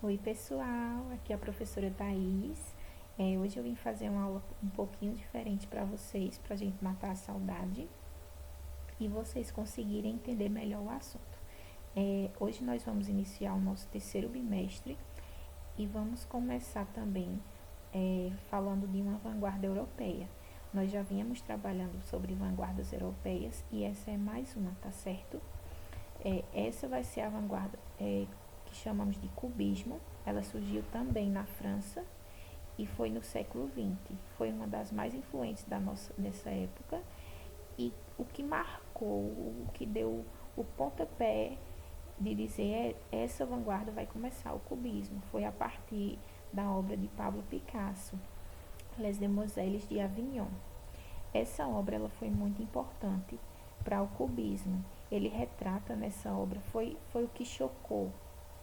Oi pessoal, aqui é a professora Thaís. Hoje eu vim fazer uma aula um pouquinho diferente para vocês, para a gente matar a saudade e vocês conseguirem entender melhor o assunto. Hoje nós vamos iniciar o nosso terceiro bimestre e vamos começar também falando de uma vanguarda europeia. Nós já vínhamos trabalhando sobre vanguardas europeias e essa é mais uma, tá certo? Essa vai ser a vanguarda que chamamos de cubismo. Ela surgiu também na França e foi no século XX. Foi uma das mais influentes dessa época e o que marcou, o que deu o pontapé de dizer essa vanguarda vai começar o cubismo. Foi a partir da obra de Pablo Picasso, Les Demoiselles de Avignon. Essa obra ela foi muito importante para o cubismo. Ele retrata nessa obra, foi o que chocou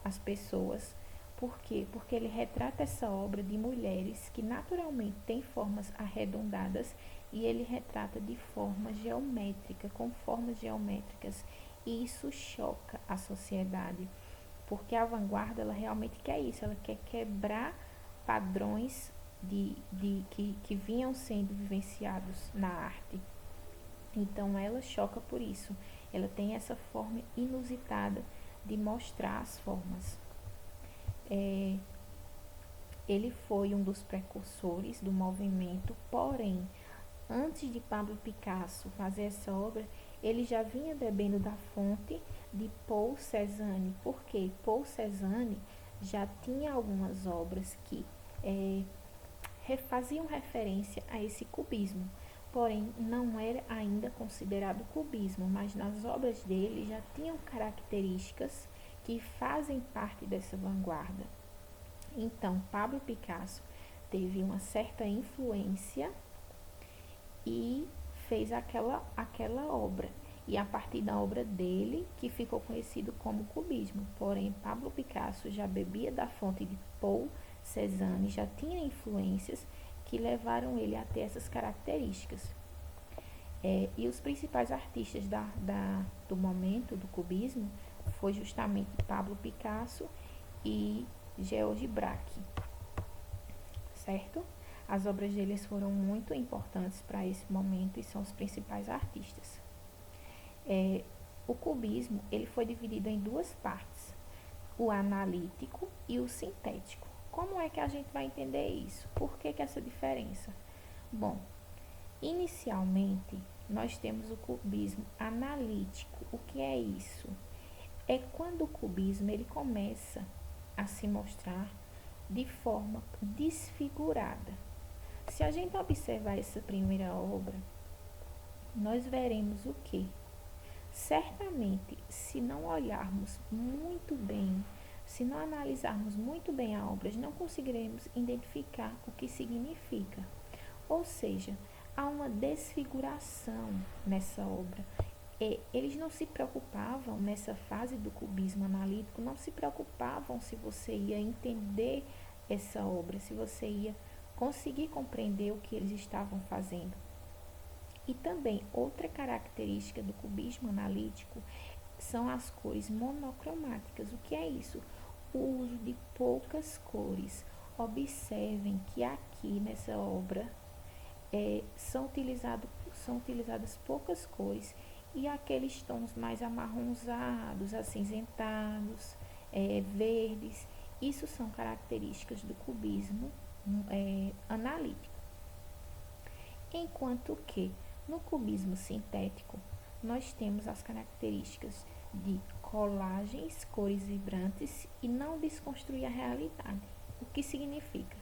as pessoas. Por quê? Porque ele retrata essa obra de mulheres que naturalmente têm formas arredondadas e ele retrata de forma geométrica, com formas geométricas. E isso choca a sociedade, porque a vanguarda ela realmente quer isso, ela quer quebrar padrões que vinham sendo vivenciados na arte. Então ela choca por isso. Ela tem essa forma inusitada de mostrar as formas. Ele foi um dos precursores do movimento, porém, antes de Pablo Picasso fazer essa obra, ele já vinha bebendo da fonte de Paul Cézanne, porque Paul Cézanne já tinha algumas obras que faziam referência a esse cubismo, porém não era ainda considerado cubismo, mas nas obras dele já tinham características que fazem parte dessa vanguarda. Então, Pablo Picasso teve uma certa influência e fez aquela obra. E a partir da obra dele que ficou conhecido como cubismo. Porém, Pablo Picasso já bebia da fonte de Paul Cézanne, já tinha influências que levaram ele a ter essas características. E os principais artistas do momento do cubismo foi justamente Pablo Picasso e Georges Braque, certo? As obras deles foram muito importantes para esse momento e são os principais artistas. O cubismo ele foi dividido em duas partes, o analítico e o sintético. Como é que a gente vai entender isso? Por que essa diferença? Bom, inicialmente nós temos o cubismo analítico. O que é isso? É quando o cubismo ele começa a se mostrar de forma desfigurada. Se a gente observar essa primeira obra, nós veremos o que? Certamente, se não olharmos muito bem, se não analisarmos muito bem a obra, não conseguiremos identificar o que significa. Ou seja, há uma desfiguração nessa obra. Eles não se preocupavam nessa fase do cubismo analítico, não se preocupavam se você ia entender essa obra, se você ia conseguir compreender o que eles estavam fazendo. E também outra característica do cubismo analítico são as cores monocromáticas. O que é isso? O uso de poucas cores. Observem que aqui nessa obra são utilizadas poucas cores e aqueles tons mais amarronzados, acinzentados, verdes. Isso são características do cubismo analítico. Enquanto que no cubismo sintético nós temos as características de colagens, cores vibrantes e não desconstruir a realidade. O que significa?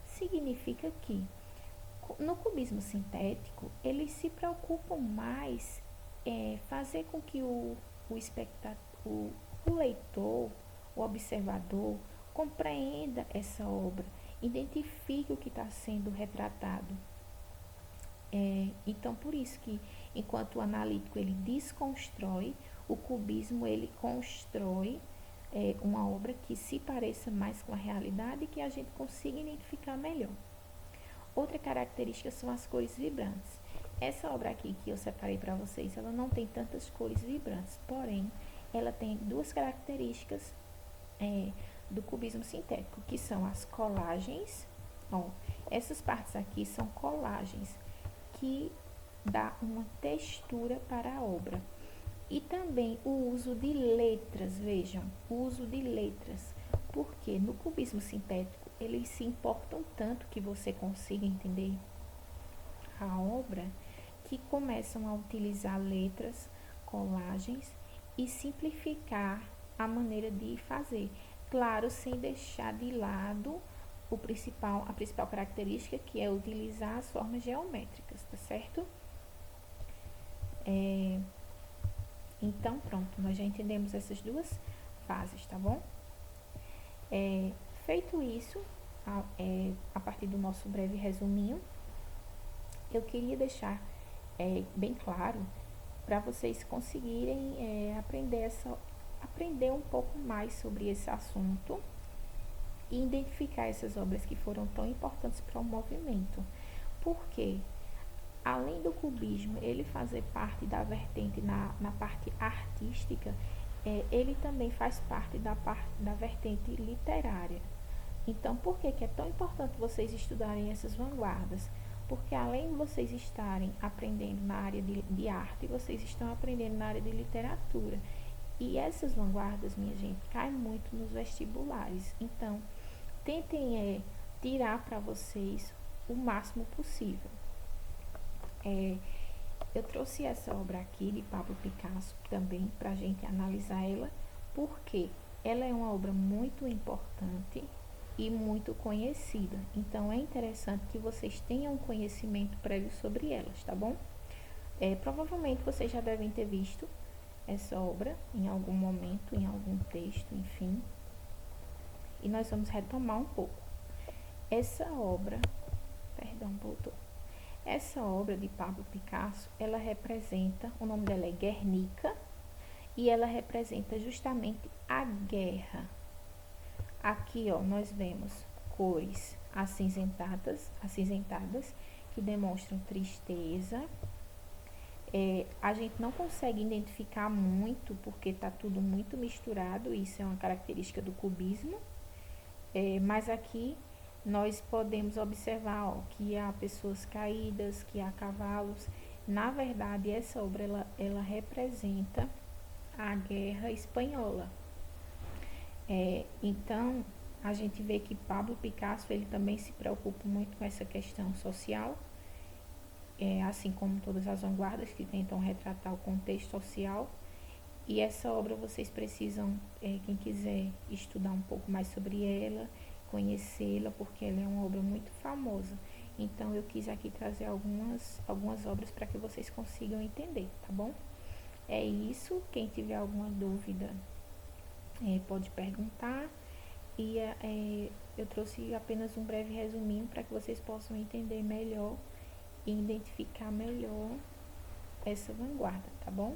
Significa que no cubismo sintético eles se preocupam mais fazer com que o leitor, o observador, compreenda essa obra, identifique o que está sendo retratado. Então, por isso que, enquanto o analítico ele desconstrói, o cubismo ele constrói uma obra que se pareça mais com a realidade e que a gente consiga identificar melhor. Outra característica são as cores vibrantes. Essa obra aqui que eu separei para vocês, ela não tem tantas cores vibrantes, porém, ela tem duas características do cubismo sintético, que são as colagens. Ó, essas partes aqui são colagens, que dá uma textura para a obra. E também o uso de letras, vejam, o uso de letras, porque no cubismo sintético eles se importam tanto que você consiga entender a obra, que começam a utilizar letras, colagens e simplificar a maneira de fazer. Claro, sem deixar de lado a principal característica, que é utilizar as formas geométricas, tá certo? Então, pronto, nós já entendemos essas duas fases, tá bom? Feito isso, a partir do nosso breve resuminho, eu queria deixar bem claro para vocês conseguirem aprender um pouco mais sobre esse assunto e identificar essas obras que foram tão importantes para o movimento. Porque, além do cubismo ele fazer parte da vertente na parte artística, ele também faz parte da vertente literária. Então, por que é tão importante vocês estudarem essas vanguardas? Porque além de vocês estarem aprendendo na área de arte, vocês estão aprendendo na área de literatura. E essas vanguardas, minha gente, caem muito nos vestibulares. Então, tentem tirar para vocês o máximo possível. Eu trouxe essa obra aqui de Pablo Picasso também para a gente analisar ela, porque ela é uma obra muito importante e muito conhecida. Então, é interessante que vocês tenham um conhecimento prévio sobre elas, tá bom? Provavelmente vocês já devem ter visto essa obra em algum momento, em algum texto, enfim. E nós vamos retomar um pouco. Essa obra de Pablo Picasso, ela representa, o nome dela é Guernica, e ela representa justamente a guerra. Aqui, ó, nós vemos cores acinzentadas, que demonstram tristeza. A gente não consegue identificar muito, porque está tudo muito misturado, isso é uma característica do cubismo. Mas aqui nós podemos observar, ó, que há pessoas caídas, que há cavalos. Na verdade, essa obra ela representa a Guerra Espanhola. Então, a gente vê que Pablo Picasso ele também se preocupa muito com essa questão social, assim como todas as vanguardas que tentam retratar o contexto social. E essa obra vocês precisam, quem quiser estudar um pouco mais sobre ela, conhecê-la, porque ela é uma obra muito famosa. Então, eu quis aqui trazer algumas obras para que vocês consigam entender, tá bom? É isso. Quem tiver alguma dúvida, pode perguntar. E eu trouxe apenas um breve resuminho para que vocês possam entender melhor e identificar melhor essa vanguarda, tá bom?